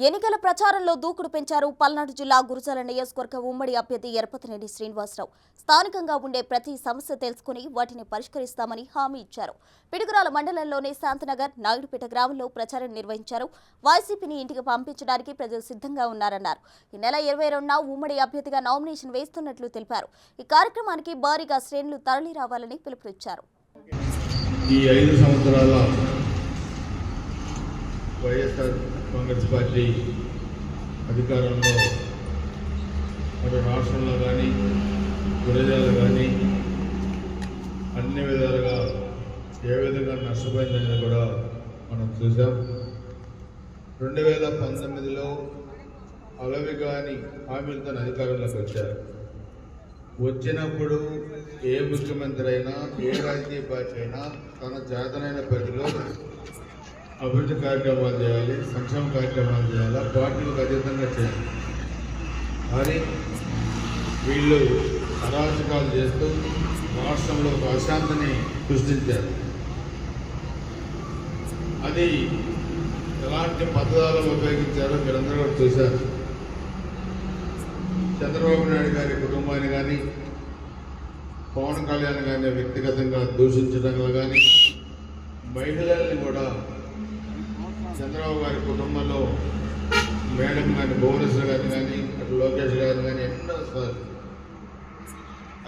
ఎన్నికల ప్రచారంలో దూకుడు పెంచారు పల్నాడు జిల్లా గురజాల నియోజకవర్గ ఉమ్మడి అభ్యర్థి ఎరపతినేని శ్రీనివాసరావు. స్థానికంగా ఉండే ప్రతి సమస్య తెలుసుకుని వాటిని పరిష్కరిస్తామని హామీ ఇచ్చారు. పిడుగురాల మండలంలోని శాంతనగర్, నాయుడుపేట గ్రామంలో ప్రచారం నిర్వహించారు. వైసీపీని ఇంటికి పంపించడానికి ప్రజలు సిద్ధంగా ఉన్నారన్నారు. ఈ నెల 22న ఉమ్మడి అభ్యర్థిగా నామినేషన్ వేస్తున్నట్లు తెలిపారు. ఈ కార్యక్రమానికి భారీగా శ్రేణులు తరలి రావాలని పిలుపునిచ్చారు. ఈ 5 సంవత్సరాల వైఎస్ఆర్ కాంగ్రెస్ పార్టీ అధికారంలో అటు రాష్ట్రంలో కానీ గురజాల కానీ అన్ని విధాలుగా ఏ విధంగా నష్టపోయిందనేది కూడా మనం చూసాం. 2019లో అలవి కానీ హామీలతో అధికారంలోకి వచ్చారు. వచ్చినప్పుడు ఏ ముఖ్యమంత్రి అయినా ఏ రాజకీయ పార్టీ అయినా తన చేతనైన పరిధిలో అభివృద్ధి కార్యక్రమాలు చేయాలి, సంక్షేమ కార్యక్రమాలు చేయాలి, పార్టీలకు అతీతంగా చేయాలి. కానీ వీళ్ళు అరాచకాలు చేస్తూ రాష్ట్రంలో ఒక అశాంతిని సృష్టించారు. అది ఎలాంటి పద్ధతులను ఉపయోగించారో మీరందరూ కూడా చూశారు. చంద్రబాబు నాయుడు గారి కుటుంబాన్ని కానీ పవన్ కళ్యాణ్ గారిని వ్యక్తిగతంగా దూషించడంలో కానీ, మహిళల్ని కూడా చంద్రబాబు గారి కుటుంబంలో మేడం కానీ భువనేశ్వర్ గారిని కానీ అటు లోకేష్ గారిని కానీ ఎన్నోసార్లు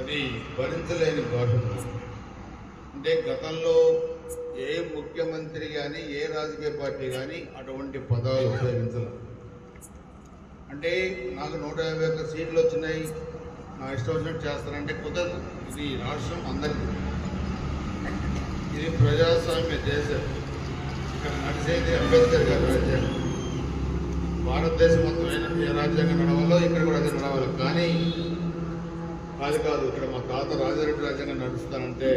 అది భరించలేని భాష. అంటే గతంలో ఏ ముఖ్యమంత్రి కానీ ఏ రాజకీయ పార్టీ కానీ అటువంటి పదాలు ఉపయోగించలేదు. అంటే నాకు 151 సీట్లు వచ్చినాయి, నా ఇష్టం వచ్చినట్టు చేస్తానంటే కుదరదు. ఇది రాష్ట్రం అందరికీ, ఇది ప్రజాస్వామ్య దేశం. ఇక్కడ నడిచేది అంబేద్కర్ గారి రాజ్యాంగం. భారతదేశం మొత్తం ఏ రాజ్యాంగం నడవాలో ఇక్కడ కూడా అది నడవాలి. కానీ అది కాదు, ఇక్కడ మా తాత రాజారెడ్డి రాజ్యాంగం నడుస్తానంటే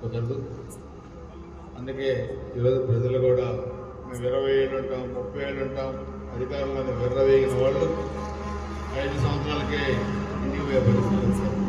కుదరదు. అందుకే ఈరోజు ప్రజలు కూడా మేము 20 ఏళ్ళు ఉంటాం, 30 ఏళ్ళు ఉంటాం, అధికారంలో విర్రవేగిన వాళ్ళు 5 సంవత్సరాలకే ఇంటికి పోయే పరిస్థితి.